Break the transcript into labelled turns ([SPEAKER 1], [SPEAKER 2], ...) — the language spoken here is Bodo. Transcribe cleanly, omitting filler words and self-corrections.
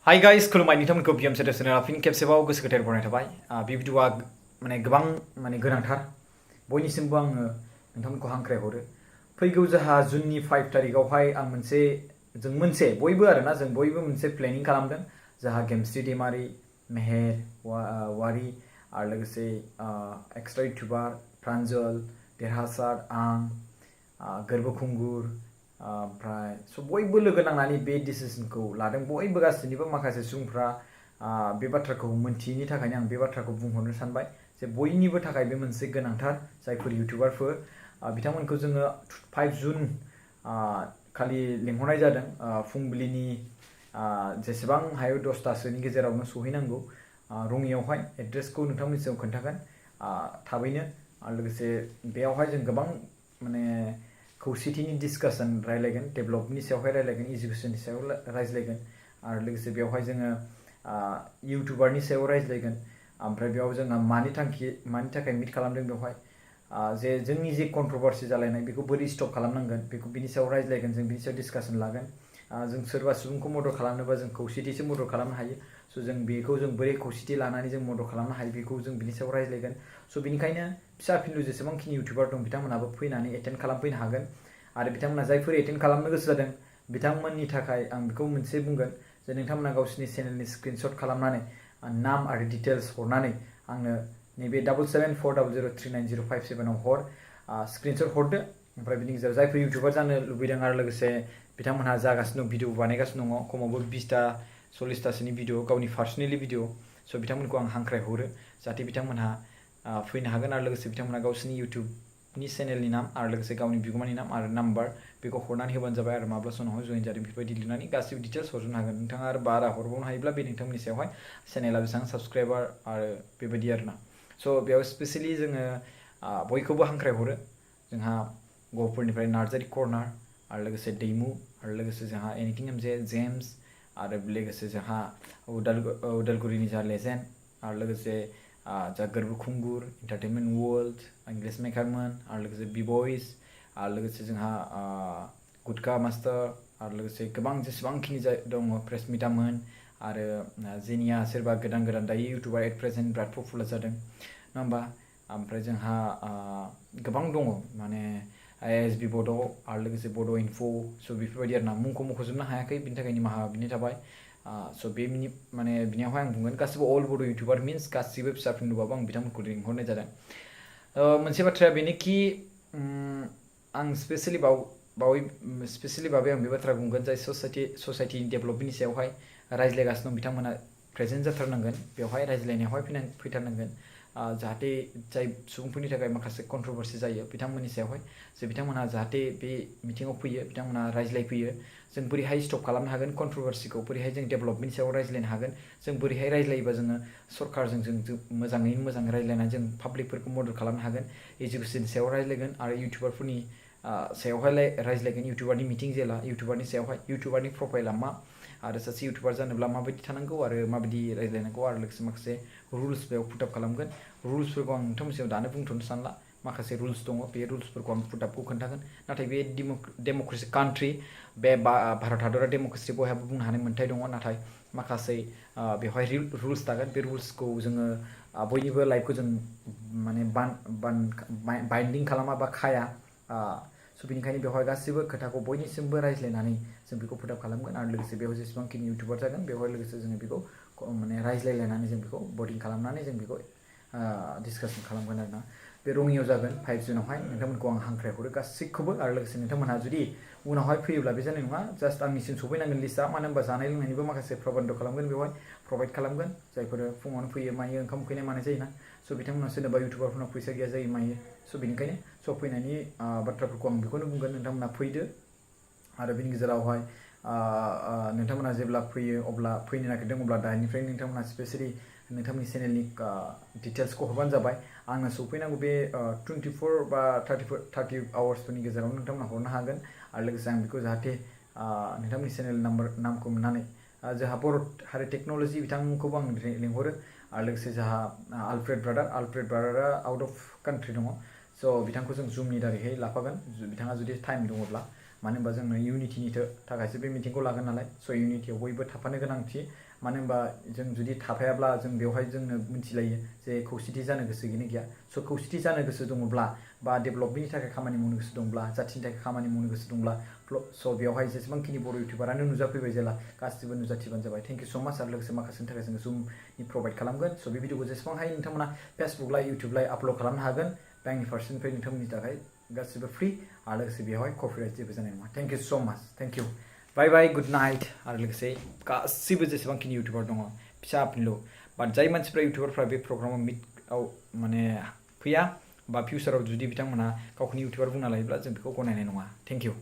[SPEAKER 1] हाय गाइस खुलुमबाय नोंथांमोनखौ बिएम सेटेल चेनेलाव फिन खेबसेबाव गोसो गोथार बरायनाय थाबाय। बे भिडिअआ गोबां गोनांथार बयनिसिमबो आङो नोंथांमोनखौ हांख्रायहरो। फैगौ जोंहा जुननि 5 तारिखआवहाय आं मोनसे बयबो आरोना जों बयबो मोनसे प्लेनिं खालामदों। जोंहा गेमस्रि दैमारि, मेहेर वारि आरो लोगोसे एक्सट्रा इउटुबार प्रान्जल, देरहासार, आं गोरबोखुंगुर ओमफ्राय बयबो लोगो नांनानै बे डिसिजनखौ लादों। बयबो गासैनिबो माखासे सुबुंफ्रा बे बाथ्राखौ मोनथियैनि थाखायनो आं बे बाथ्राखौ बुंहरनो सानबाय जे बयनिबो थाखाय बे मोनसे गोनांथार। जायफोर इउटुबारफोर बिथांमोनखौ जोङो 5 जुन खालि लिंहरनाय जादों। फुंबिलिनि जेसेबां हायो 10टासोनि गेजेरावनो सहैनांगौ रङियावहाय। एड्रेसखौ नोंथांमोननि सिगाङाव खोन्थागोन थाबैनो। आरो लोगोसे बेयावहाय जों गोबां खौसेथिनि डिसकासन रायलायगोन, डेभेलपनि सायावहाय रायलायगोन, इडुकेसननि सायाव रायज्लायगोन आरो लोगोसे बेवहाय जोङो इउटुबारनि सायाव रायज्लायगोन। ओमफ्राय बेयाव जोंहा मानि थाखाय मिट खालामदों बेवहाय जे जोंनि जे कन्ट्रोभार्सि जालायनाय बेखौ बोरै स्टप खालामनांगोन बेखौ बिनि सायाव रायज्लायगोन, जों बिनि सायाव डिसकासन लागोन। जों सोरबा सुबुंखौ मदद खालामनोबा जों खौसेथिसो मदद खालामनो हायो। जों बेखौ जों बोरै खौसेथि लानानै जों मदद खालामनो हायो बेखौ जों बिनि सायाव रायज्लायगोन। बेनिखायनो फिसा फिनलु जेसेबांखिनि इउटुबार दं बिथांमोनाबो फैनानै एटेन्ड खालामफैनो हागोन। आरो बिथांमोना जायफोर एटेन्ड खालामनो गोसो जादों बिथांमोननि थाखाय आं बेखौ मोनसे बुंगोन जे नोंथांमोना गावसिनि चेनेलनि स्क्रिनशट खालामनानै नाम आरो डिटेल्स हरनानै आंनो नैबे 7740039057 हर स्क्रिनशट हरदो। ओमफ्राय बिनि गेजेराव जायफोर इउटुबार जानो लुबैदों आरो लोगोसे बिथांमोनहा जागासिनो दं, भिडिअ बानायगासिनो दङ, खमावबो 20टा 40टासोनि भिडिअ, गावनि पार्सनेलि भिडिअ। बिथांमोनखौ आं हांख्रायहरो जाहाथे बिथांमोनहा फैनो हागोन आरो लोगोसे बिथांमोनहा गावसिनि इउटुबनि चेनेलनि नाम आरो लोगोसे गावनि बिगोमानि नाम आरो नाम्बार बेखौ हरनानै होबानो जाबाय आरो माब्ला समावहाय जइन जादों बेफोरबायदि लिरनानै गासिबो डिटेल्स हरजोबनो हागोन। नोंथाङा आरो बारा हरबावनो हायोब्ला बे नोंथांमोननि सायावहाय चेनेला बेसेबां साबस्क्राइबार आरो बेबायदि आरोना। बेयाव स्पेसियेलि जोङो बयखौबो हांख्रायहरो। जोंहा गहपुरनिफ्राय नार्जारी कर्नार आरो लोगोसे दैमु आरो लोगोसे जोंहा एनिथिं एमजे जेम्स आरो लोगोसे जोंहा उदालगुरिनि जा लेजेन्ड आरो लोगोसे जा गोरबोखुंगुर, एन्टारटेनमेन्ट वर्ल्ड, इंलिश मेकारमोन आरो लोगोसे बिबयस आरो लोगोसे जोंहा गुटका मास्टार आरो लोगोसे गोबां जेसेबांखिनि दङ प्रेसमितामोन आरो जेनिया सोरबा गोदान दायो इउटुबार एट प्रेजेन्ट बिराद पपुलार जादों नङा होमबा। ओमफ्राय जोंहा गोबां दङ ASB बड' आरो लोगोसे बड' इनफ' बेफोरबायदि आरोना। मुंखौ मख'जोबनो हायाखै बिनि थाखाय निमाहा बिनाय थाबाय। बे बिनियावहाय आं बुंगोन गासिबो अल बड' इउटुबार मिन्स गासिबो फिसा फिनलुबाबो आं बिथांमोनखौ लिंहरनाय जादों। मोनसे बाथ्राया बेनोखि आं स्पेसियेलि भाबै आं बे बाथ्रा बुंगोन जाय ससाइटिनि डेभेलपमेन्टनि सायावहाय रायज्लायगासिनो दं बिथांमोना प्रेजेन्ट जाथारनांगोन, बेवहाय रायज्लायनायावहाय फैथारनांगोन जाहाथे जाय सुबुंफोरनि थाखाय माखासे कन्ट्रोभार्सि जायो बिथांमोननि सायावहाय बिथांमोनहा जाहाथे बे मिटिङाव फैयो, बिथांमोनहा रायज्लायफैयो। जों बोरैहाय स्टप खालामनो हागोन कन्ट्रोभार्सिखौ, बोरैहाय जों डेभेलपमेन्टनि सायाव रायज्लायनो हागोन, जों बोरैहाय रायज्लायोबा जोङो सरकारजों जों मोजाङैनो मोजां रायज्लायनानै जों पाब्लिकफोरखौ मदद खालामनो हागोन। इडुकेसननि सायाव रायज्लायगोन आरो इउटुबारफोरनि सायावहाय रायज्लायगोन। इउटुबारनि मिटिं जेला इउटुबारनि सायावहाय इउटुबारनि प्रफाइला मा आरो सासे इउटुबार जानोब्ला माबायदि थानांगौ आरो माबायदि रायज्लायनांगौ आरो लोगोसे माखासे रुल्स बेयाव पुटआप खालामगोन। रुल्सफोरखौ आं नोंथांमोननि सायाव दानो बुंथ'नो सानला, माखासे रुल्स दङ बे रुल्सफोरखौ आं पुटआपखौ खोन्थागोन। नाथाय बे डेम'क्रेसि कान्ट्रि, बे भारत हादरा डेम'क्रेसि बयहाबो बुंनो हानाय मोन्थाय दङ। नाथाय माखासे बेवहाय रुल्स थागोन, बे रुल्सखौ जोङो बयनिबो लाइफखौ जों बाइन्डिं खालामा बा खाया। बेनिखायनो बेवहाय गासिबो खोथाखौ बयनिसिमबो रायज्लायनानै जों बेखौ पुटआप खालामगोन आरो लोगोसे बेयाव जेसेबांखिनि इउटुबार जागोन बेवहाय लोगोसे जोङो बेखौ रायज्लायलायनानै जों बेखौ भटिं खालामनानै जों बेखौ डिसकासन खालामगोन आरोना। बे रङियाव जागोन 5 जुनावहाय। नोंथांमोनखौ आं हांख्रायहरो गासैखौबो आरो लोगोसे नोंथांमोनहा जुदि उनावहाय फैयोब्ला बे जानाय नङा, जास्ट आंनिसिम सफैनांगोन लिस्टआ। मानो होनबा जानाय लोंनायनिबो माखासे प्रबन्ध खालामगोन, बेवहाय प्रभाइड खालामगोन। जायफोर फुङावनो फैयो मायो ओंखाम उखैनाय मानाय जायोना, बिथांमोना सोरनोबा इउटुबारफोरनाव फैसा गैया जायो मायो। बेनिखायनो फैनायनि बाथ्राफोरखौ आं बेखौनो बुंगोन, नोंथांमोना फैदो। आरो बिनि गेजेरावहाय नोंथांमोना जेब्ला फैयो अब्ला फैनो नागिरदों अब्ला दानिफ्रायनो नोंथांमोना स्पेसियेलि नोंथांमोननि चेनेलनि डिटेल्सखौ हरबानो जाबाय। आंनो सफैनांगौ बे 24 बा 30 आवार्सफोरनि गेजेरावनो नोंथांमोना हरनो हागोन। आरो लोगोसे आं बेखौ जाहाथे नोंथांमोननि चेनेल नामखौ मोननानै जोंहा बर' हारि टेक्न'लजि बिथांखौबो आं लिंहरो आरो लोगोसे जोंहा आलफ्रेड ब्रादारा आउट अफ कान्ट्रि दङ। बिथांखौ जों जुमनि दारैहाय लाफागोन बिथाङा जुदि टाइम दङब्ला। मानो होनबा जोंनो इउनिटिनि थाखायसो बे मिटिंखौ लागोन नालाय स' इउनिटियाव बयबो थाफानो गोनांथि मानो होनबा जों जुदि थाफायाब्ला जों बेवहाय जोंनो मिथिलायो जे खौसेथि जानो गोसो गैया गैया स' खौसेथि जानो गोसो दङब्ला बा डेभेलपमेन्टनि थाखाय खामानि मावनो गोसो दंब्ला जाथिनि थाखाय खामानि मावनो गोसो दंब्ला स' बेवहाय जेसेबांखिनि बर' इउटिउबारानो नुजाफैबाय जेला गासिबो नुजाथिबानो जाबाय थेंक इउ स' माच आरो लोगोसे माखासेनि थाखाय जोङो जुमनि प्रभाइड खालामगोन स' बे भिडिअखौ जेसेबां हायो नोंथांमोना फेसबुक लाइ इउटिउब लाइ आपल'ड खालामनो हागोन बे आंनि फारसेनिफ्राय नोंथांमोननि थाखाय गासिबो फ्रि आरो लोगोसे बेवहाय कपिराइट जेबो जानाय नङा thank you so' much thank you bye bye good night आरो लोगोसे गासिबो जेसेबांखिनि इउटिउबार दङ फिसा आपनिल' बाट जाय मानसिफ्रा इउटिउबारफ्रा बे प्रग्रामाव मिटआव माने फैया बा फिउचाराव जुदि बिथांमोनहा गावखौनो इउटिउबार बुंना लायोब्ला जों बेखौ गनायनाय नङा थेंक इउ